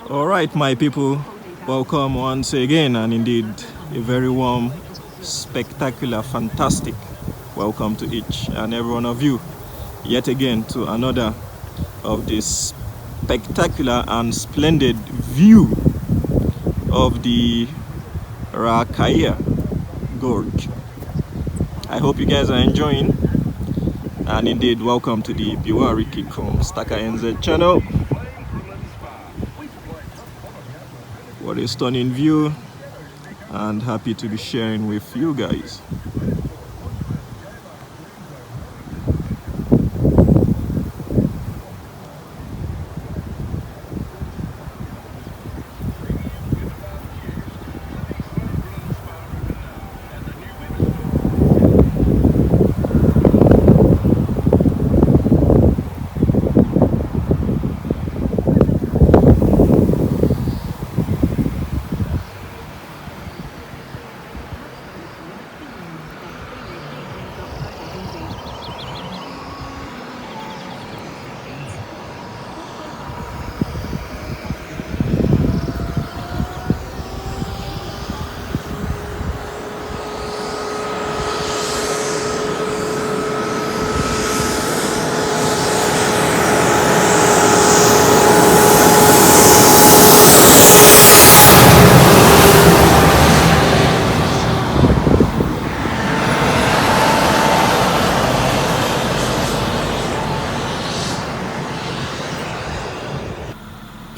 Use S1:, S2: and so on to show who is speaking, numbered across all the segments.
S1: All right, my people, welcome once again, and indeed a very warm, spectacular, fantastic welcome to each and every one of you, yet again to another of this spectacular and splendid view of the Rakaya Gorge. I hope you guys are enjoying, and indeed welcome to the Biwari Kikum Staka NZ channel. What a stunning view, and happy to be sharing with you guys.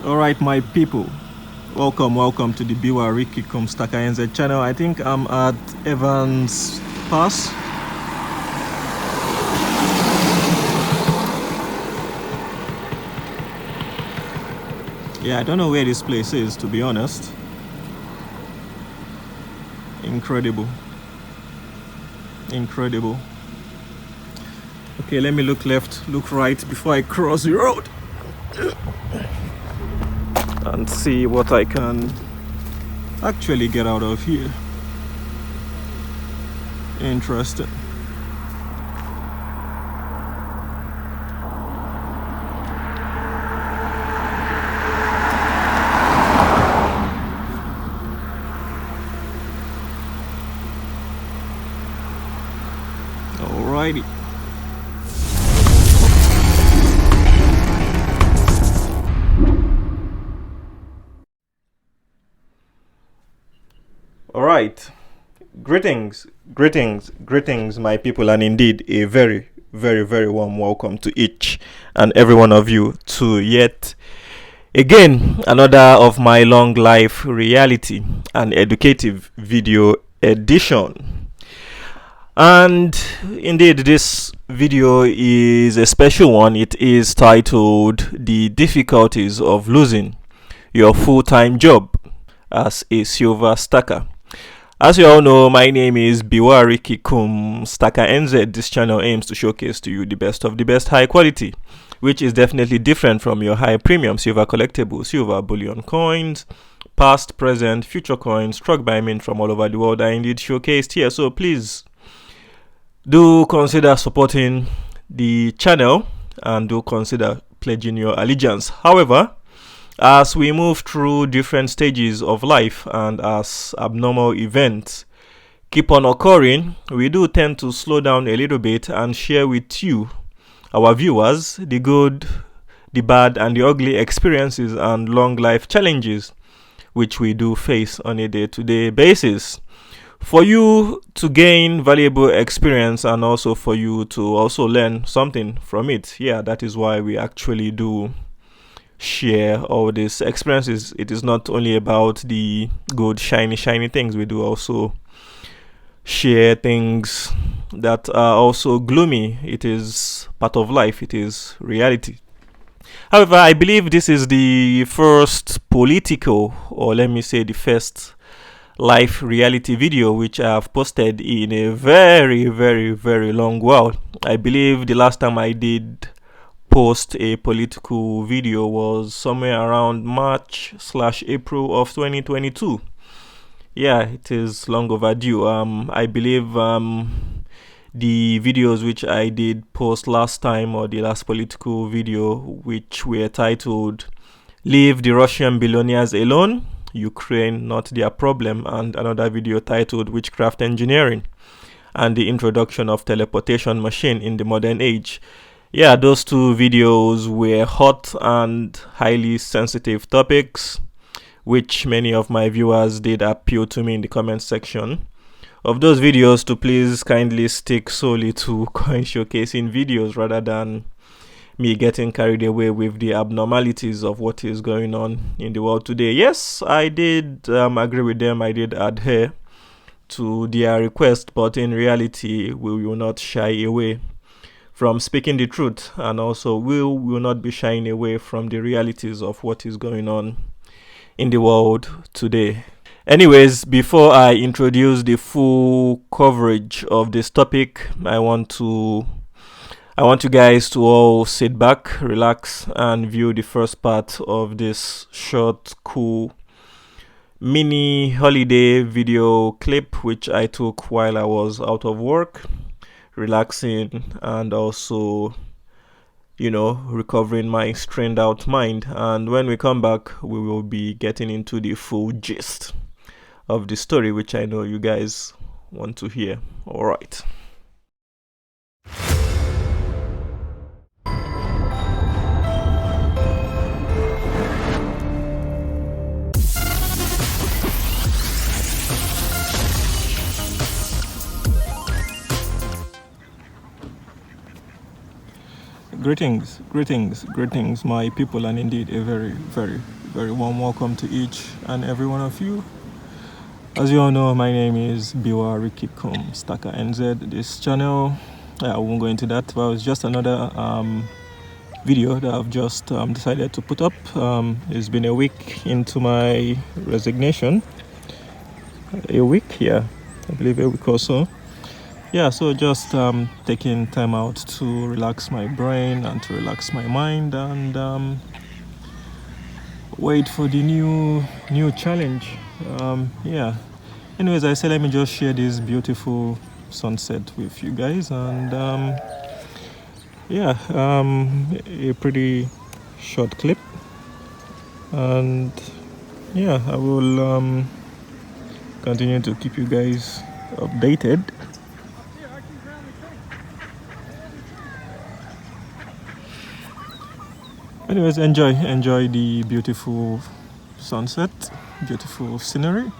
S1: All right, my people, welcome to the Biwari Kikum Staka NZ channel. I think I'm at Evans Pass. Yeah, I don't know where this place is, to be honest. Incredible. Okay, let me look left, look right before I cross the road and see what I can actually get out of here. Interesting. Alrighty. All right. Greetings, my people, and indeed a very, very warm welcome to each and every one of you to yet again another of my long life reality and educative video edition. And indeed, this video is a special one. It is titled "The Difficulties of Losing Your Full-Time Job as a Silver Stacker." As you all know, my name is Biwari Kikum Staka NZ. This channel aims to showcase to you the best of the best high quality, which is definitely different from your high premium silver collectibles, silver bullion coins, past, present, future coins struck by mint from all over the world are indeed showcased here. So please do consider supporting the channel and do consider pledging your allegiance. However, as we move through different stages of life and as abnormal events keep on occurring, we do tend to slow down a little bit and share with you, our viewers, the good, the bad, and the ugly experiences and long life challenges which we do face on a day-to-day basis, for you to gain valuable experience and also for you to also learn something from it. Yeah, that is why we actually do share all these experiences. It is not only about the good shiny things. We do also share things that are also gloomy. It is part of life. It is reality. However, I believe this is the first political, or let me say the first life reality video which I have posted in a very long while. I believe the last time I did post a political video was somewhere around March/April of 2022. Yeah, it is long overdue. I believe the videos which I did post last time, or the last political video, which were titled Leave the Russian billionaires alone. Ukraine not their problem, and another video titled Witchcraft Engineering and the Introduction of Teleportation Machine in the Modern Age. Yeah, those two videos were hot and highly sensitive topics, which many of my viewers did appeal to me in the comment section of those videos to please kindly stick solely to coin showcasing videos rather than me getting carried away with the abnormalities of what is going on in the world today. Yes, I did agree with them. I did adhere to their request, but in reality, we will not shy away from speaking the truth, and also we will not be shying away from the realities of what is going on in the world today. Anyways, before I introduce the full coverage of this topic, I want you guys to all sit back, relax, and view the first part of this short, cool, mini holiday video clip which I took while I was out of work, relaxing, and also, recovering my strained out mind. And when we come back, we will be getting into the full gist of the story, which I know you guys want to hear. All right. Greetings, my people, and indeed a very, very, very warm welcome to each and every one of you. As you all know, my name is Biwa Rikikum Staka NZ. This channel, I won't go into that, but it's just another video that I've just decided to put up. It's been a week into my resignation. A week, yeah, I believe a week or so. Yeah, so just taking time out to relax my brain and to relax my mind, and wait for the new challenge. Yeah. Anyways, I said let me just share this beautiful sunset with you guys, and a pretty short clip, and yeah, I will continue to keep you guys updated. Anyways, enjoy the beautiful sunset, beautiful scenery.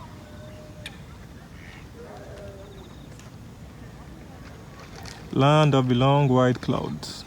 S1: Land of the long white clouds.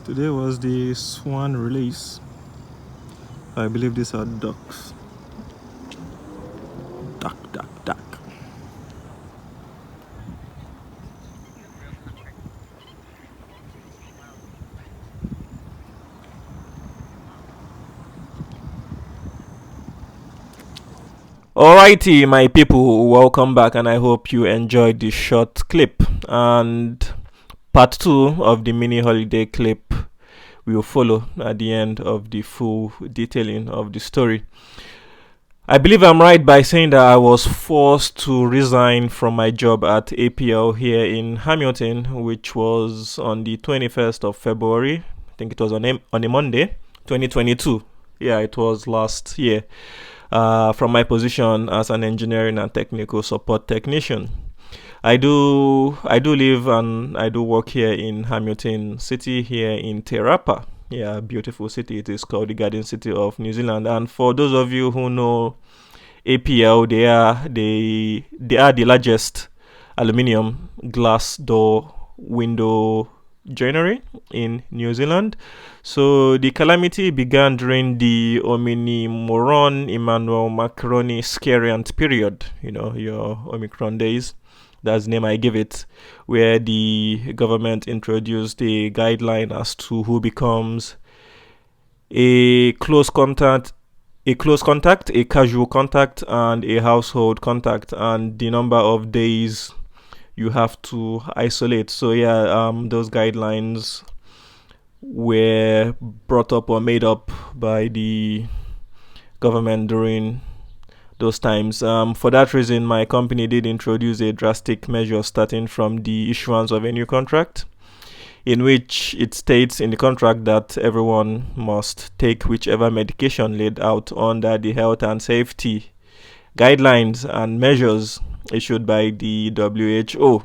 S1: Today was the swan release. I believe these are ducks. Duck. Alrighty, my people, welcome back, and I hope you enjoyed this short clip. And part 2 of the mini holiday clip will follow at the end of the full detailing of the story. I believe I'm right by saying that I was forced to resign from my job at APL here in Hamilton, which was on the 21st of February. I think it was on a Monday, 2022. Yeah, it was last year. From my position as an engineering and technical support technician. I do live and I do work here in Hamilton City here in Te Rapa. Yeah, beautiful city. It is called the Garden City of New Zealand. And for those of you who know APL, they are the largest aluminium glass door window joinery in New Zealand. So the calamity began during the Omini Moron Emmanuel Macaroni scariant period, your Omicron days. That's the name I give it, where the government introduced a guideline as to who becomes a close contact, a casual contact, and a household contact, and the number of days you have to isolate. So yeah, those guidelines were brought up or made up by the government during those times. For that reason, my company did introduce a drastic measure starting from the issuance of a new contract, in which it states in the contract that everyone must take whichever medication laid out under the health and safety guidelines and measures issued by the WHO,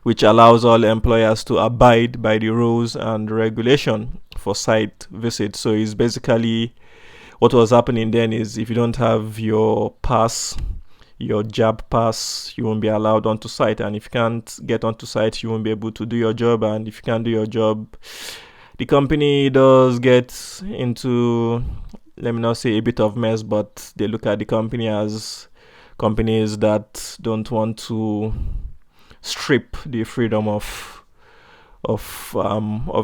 S1: which allows all employers to abide by the rules and regulation for site visits. So it's basically what was happening then is if you don't have your pass, your jab pass, you won't be allowed onto site. And if you can't get onto site, you won't be able to do your job. And if you can't do your job, the company does get into, let me not say a bit of mess, but they look at the company as companies that don't want to strip the freedom of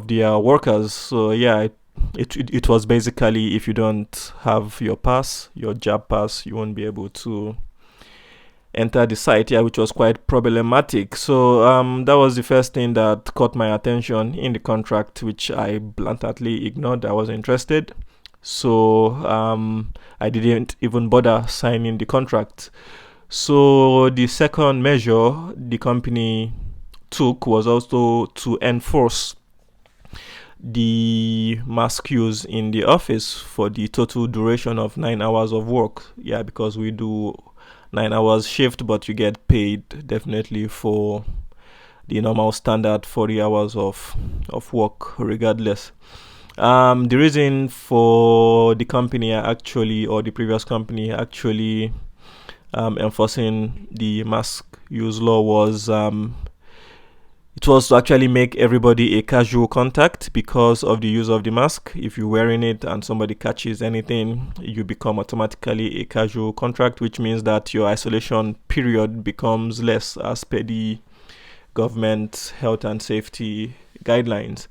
S1: their workers. So yeah, it was basically if you don't have your pass, your jab pass, you won't be able to enter the site, which was quite problematic. So that was the first thing that caught my attention in the contract, which I blatantly ignored. I wasn't interested. So I didn't even bother signing the contract. So the second measure the company took was also to enforce the mask use in the office for the total duration of 9 hours of work. Yeah, because we do 9 hours shift, but you get paid definitely for the normal standard 40 hours of work regardless. The reason for the company or the previous company enforcing the mask use law was it was to actually make everybody a casual contact because of the use of the mask. If you're wearing it and somebody catches anything, you become automatically a casual contact, which means that your isolation period becomes less as per the government health and safety guidelines.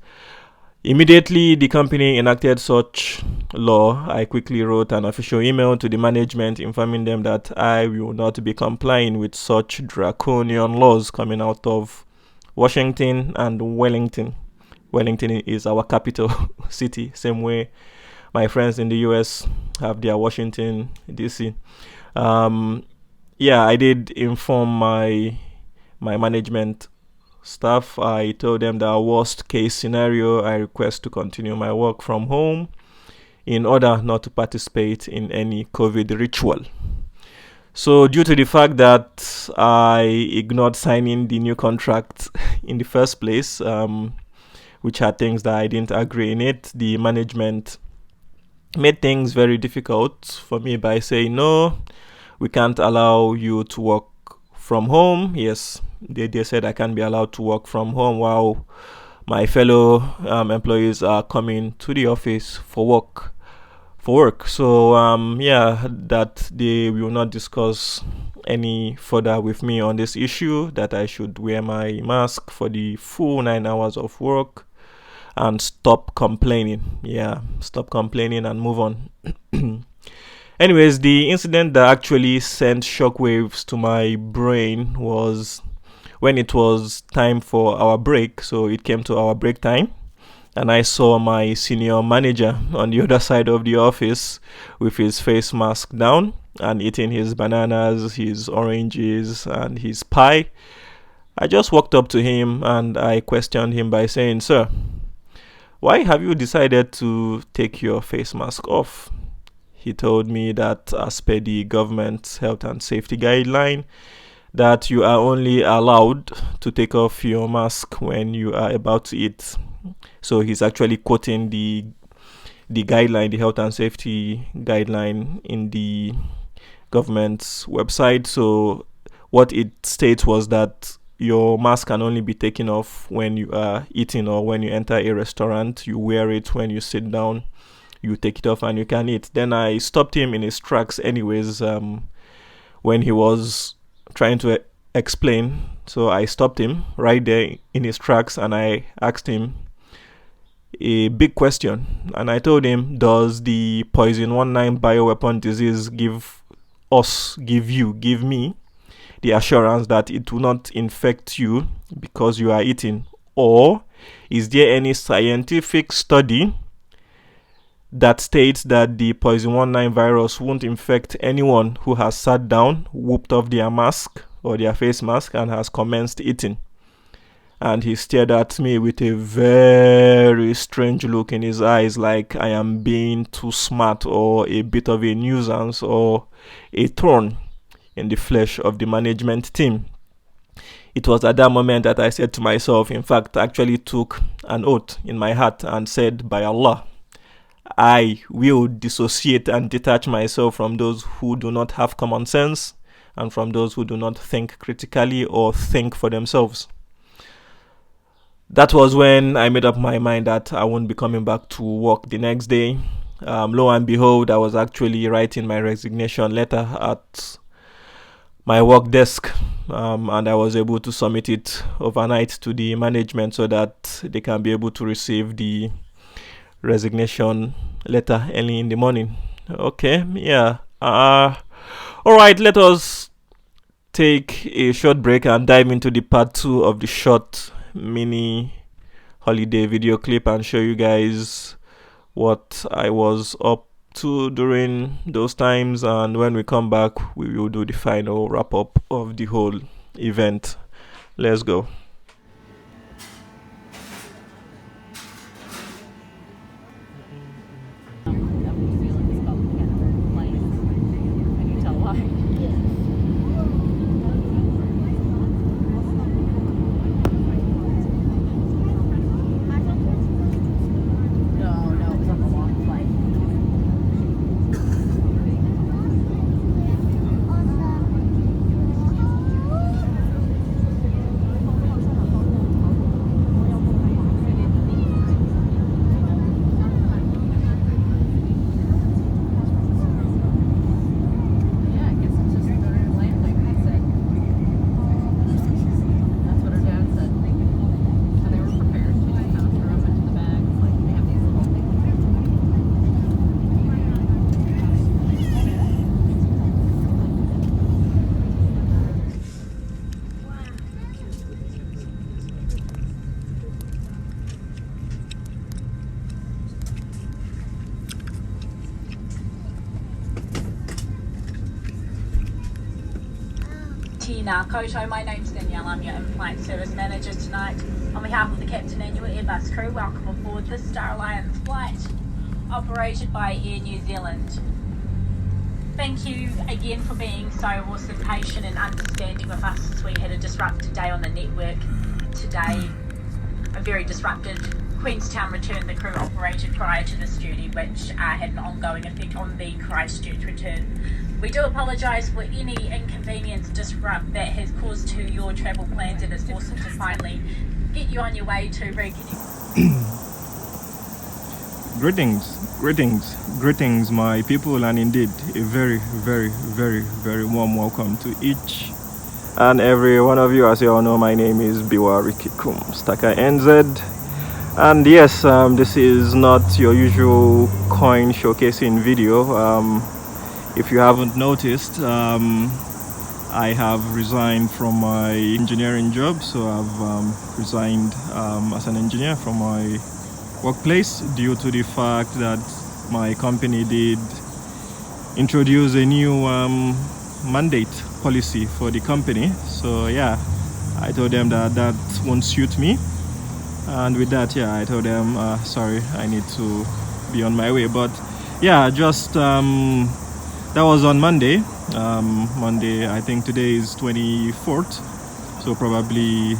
S1: Immediately the company enacted such law, I quickly wrote an official email to the management informing them that I will not be complying with such draconian laws coming out of Washington and Wellington. Wellington is our capital city, same way my friends in the US have their Washington DC. I did inform my management staff. I told them that worst case scenario, I request to continue my work from home in order not to participate in any COVID ritual. So due to the fact that I ignored signing the new contract in the first place, which had things that I didn't agree in it, the management made things very difficult for me by saying, no, we can't allow you to work from home. Yes, they said I can't be allowed to work from home while my fellow employees are coming to the office for work. So that they will not discuss any further with me on this issue, that I should wear my mask for the full 9 hours of work and stop complaining and move on. Anyways, the incident that actually sent shockwaves to my brain was when it was time for our break. So it came to our break time, and I saw my senior manager on the other side of the office with his face mask down and eating his bananas, his oranges, and his pie. I just walked up to him and I questioned him by saying, "Sir, why have you decided to take your face mask off? He told me that as per the government's health and safety guideline, that you are only allowed to take off your mask when you are about to eat. So he's actually quoting the guideline, the health and safety guideline in the government's website. So what it states was that your mask can only be taken off when you are eating or when you enter a restaurant. You wear it when you sit down, you take it off and you can eat. Then I stopped him in his tracks anyways, when he was trying to explain. So I stopped him right there in his tracks and I asked him a big question. And I told him, does the poison 19 bioweapon disease give me the assurance that it will not infect you because you are eating? Or is there any scientific study that states that the poison 19 virus won't infect anyone who has sat down, whooped off their mask or their face mask and has commenced eating? And he stared at me with a very strange look in his eyes, like I am being too smart or a bit of a nuisance or a thorn in the flesh of the management team. It was at that moment that I said to myself, in fact, I actually took an oath in my heart and said, by Allah, I will dissociate and detach myself from those who do not have common sense and from those who do not think critically or think for themselves. That was when I made up my mind that I won't be coming back to work the next day. Lo and behold, I was actually writing my resignation letter at my work desk, and I was able to submit it overnight to the management so that they can be able to receive the resignation letter early in the morning. Okay, yeah. All right, let us take a short break and dive into the part 2 of the short mini holiday video clip and show you guys what I was up to during those times. And when we come back, we will do the final wrap up of the whole event. Let's go.
S2: Koto, my name's Danielle, I'm your in-flight service manager tonight. On behalf of the captain and your Airbus crew, welcome aboard this Star Alliance flight operated by Air New Zealand. Thank you again for being so awesome, patient and understanding with us as we had a disrupted day on the network today. A very disrupted Queenstown return the crew operated prior to this journey, which had an ongoing effect on the Christchurch return. We do apologise for any inconvenience disrupt that has caused to your travel plans. It is awesome to finally get you on your way to reconnect.
S1: Greetings, my people, and indeed a very, very, very, very warm welcome to each and every one of you. As you all know, my name is Biwari Kikum Staka NZ. And yes, this is not your usual coin showcasing video. If you haven't noticed, I have resigned from my engineering job. So I've resigned as an engineer from my workplace due to the fact that my company did introduce a new mandate policy for the company. So yeah, I told them that won't suit me. And with that, yeah, I told them, sorry, I need to be on my way. But yeah, just that was on Monday. Monday, I think today is 24th, so probably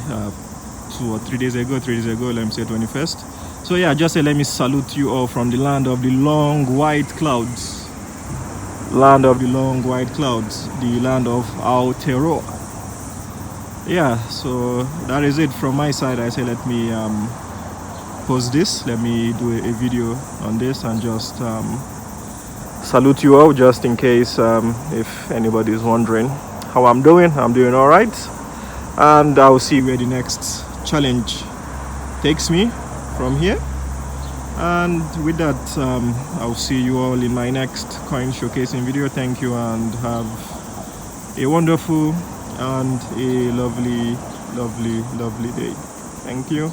S1: 2 or 3 days ago, let me say 21st. So yeah, just let me salute you all from the land of the long white clouds. Land of the long white clouds, the land of Aotearoa. Yeah, so that is it from my side. I say let me post this, let me do a video on this and just salute you all, just in case if anybody is wondering how I'm doing all right, and I'll see where the next challenge takes me from here. And with that, I'll see you all in my next coin showcasing video. Thank you, and have a wonderful and a lovely day. Thank you.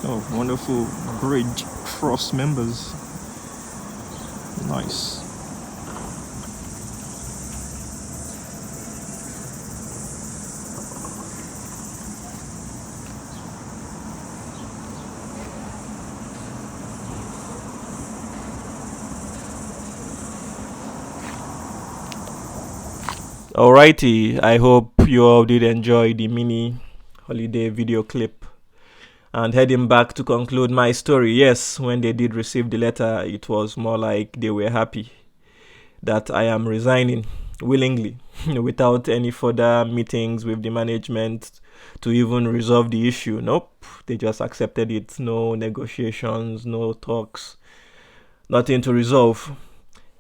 S1: Oh, wonderful bridge cross members. Nice. Alrighty, I hope you all did enjoy the mini holiday video clip. And heading back to conclude my story, yes, when they did receive the letter, it was more like they were happy that I am resigning willingly without any further meetings with the management to even resolve the issue. Nope, they just accepted it. No negotiations, no talks, nothing to resolve.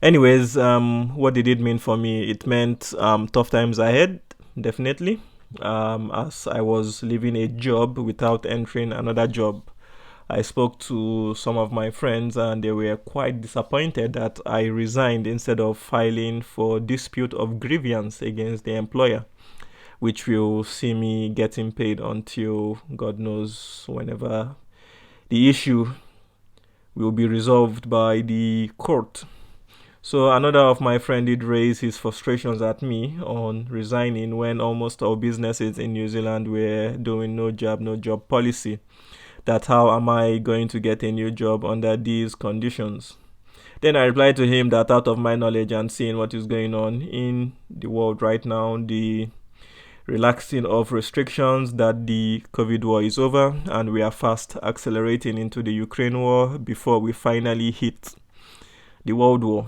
S1: Anyways, what did it mean for me? It meant tough times ahead, definitely, as I was leaving a job without entering another job. I spoke to some of my friends and they were quite disappointed that I resigned instead of filing for dispute of grievance against the employer, which will see me getting paid until God knows whenever the issue will be resolved by the court. So another of my friends did raise his frustrations at me on resigning when almost all businesses in New Zealand were doing no job policy. That how am I going to get a new job under these conditions? Then I replied to him that out of my knowledge and seeing what is going on in the world right now, the relaxing of restrictions, that the COVID war is over and we are fast accelerating into the Ukraine war before we finally hit the world war.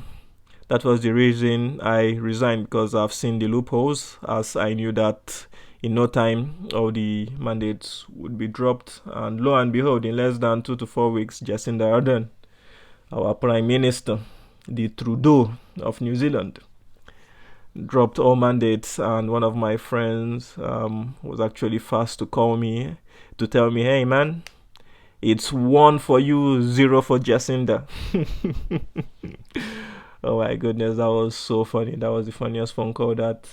S1: That was the reason I resigned, because I've seen the loopholes, as I knew that in no time all the mandates would be dropped. And lo and behold, in less than 2 to 4 weeks, Jacinda Ardern, our Prime Minister, the Trudeau of New Zealand, dropped all mandates. And one of my friends was actually fast to call me to tell me, hey man, it's 1 for you, 0 for Jacinda. Oh my goodness, that was so funny. That was the funniest phone call that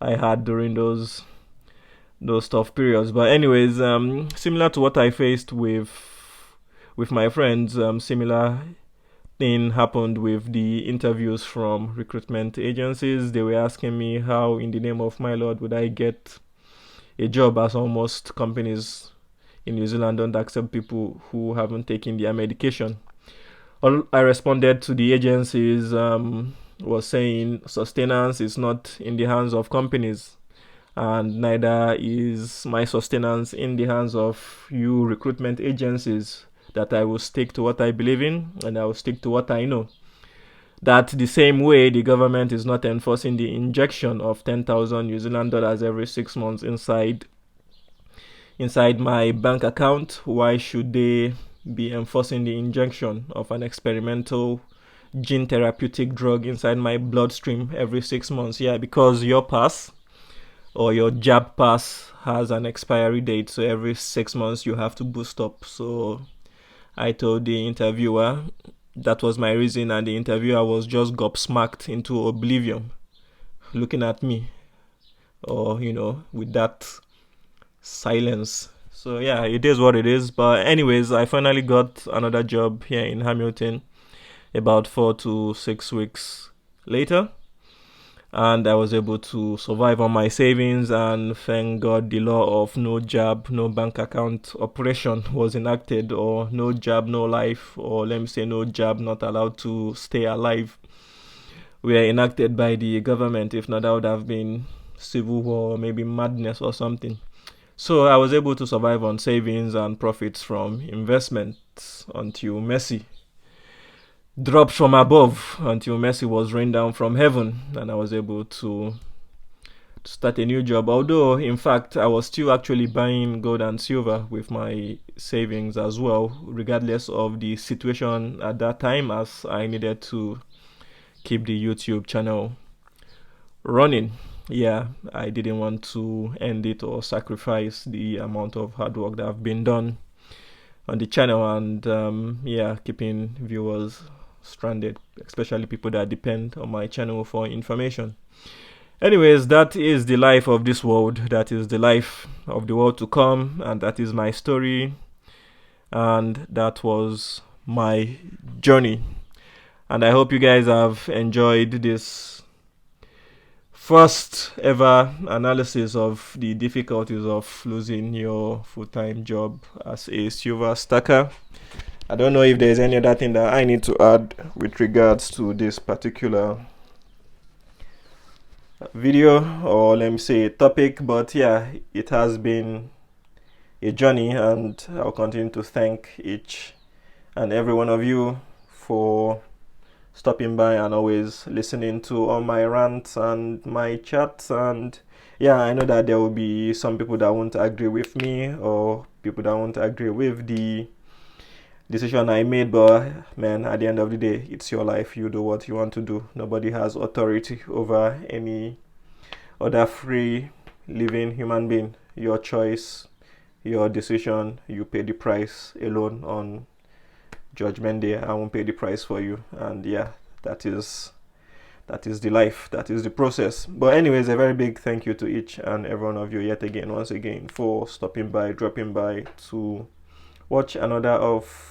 S1: I had during those tough periods. But anyways, similar to what I faced with my friends, similar thing happened with the interviews from recruitment agencies. They were asking me how in the name of my Lord would I get a job, as almost companies in New Zealand don't accept people who haven't taken their medication. All I responded to the agencies was saying sustenance is not in the hands of companies, and neither is my sustenance in the hands of you recruitment agencies. That I will stick to what I believe in and I will stick to what I know. That the same way the government is not enforcing the injection of 10,000 New Zealand dollars every 6 months inside my bank account, why should they be enforcing the injection of an experimental gene therapeutic drug inside my bloodstream every 6 months? Yeah, because your pass or your jab pass has an expiry date, so every 6 months you have to boost up. So I told the interviewer that was my reason, and the interviewer was just gobsmacked into oblivion, looking at me, or with that silence. So yeah, it is what it is. But anyways, I finally got another job here in Hamilton about 4 to 6 weeks later. and I was able to survive on my savings. And thank God the law of no jab, no bank account operation was enacted, or no jab, no life, or let me say no jab, not allowed to stay alive, were enacted by the government. If not, that would have been civil war, maybe madness or something. So I was able to survive on savings and profits from investments until mercy dropped from above, until mercy was rained down from heaven, and I was able to start a new job. Although, in fact, I was still actually buying gold and silver with my savings as well, regardless of the situation at that time, as I needed to keep the YouTube channel running. Yeah, I didn't want to end it or sacrifice the amount of hard work that have been done on the channel, and keeping viewers stranded, especially people that depend on my channel for information. Anyways, that is the life of this world. That is the life of the world to come, and that is my story, and that was my journey. And I hope you guys have enjoyed this first ever analysis of the difficulties of losing your full-time job as a silver stacker. I don't know if there's any other thing that I need to add with regards to this particular video, or let me say topic, but yeah, it has been a journey, and I'll continue to thank each and every one of you for stopping by and always listening to all my rants and my chats. And yeah, I know that there will be some people that won't agree with me, or people that won't agree with the decision I made, but man, at the end of the day, it's your life. You do what you want to do. Nobody has authority over any other free living human being. Your choice, your decision. You pay the price alone on Judgment Day. I won't pay the price for you. And yeah, that is the life, that is the process. But anyways, a very big thank you to each and every one of you once again for stopping by, dropping by to watch another of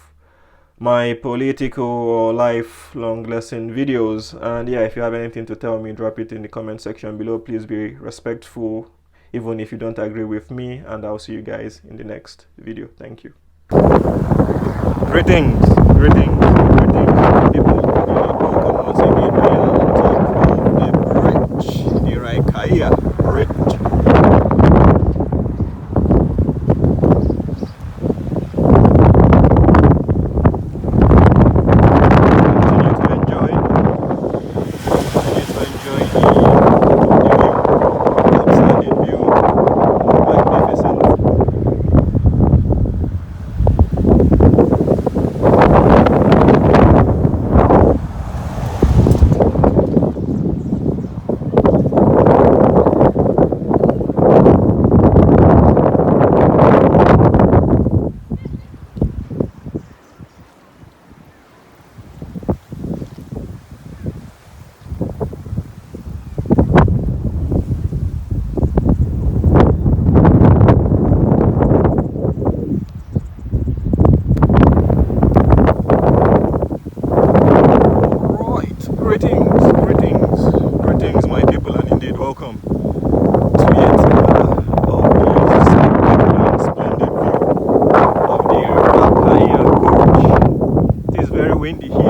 S1: my political or lifelong lesson videos. And yeah, if you have anything to tell me, drop it in the comment section below. Please be respectful, even if you don't agree with me, and I'll see you guys in the next video. Thank you. Greetings, people. Welcome once again. We are on top of the bridge, the Raikaya Bridge. Greetings, my people, and indeed welcome to yet another of the splendid view of the Raikaya Gorge. It is very windy here.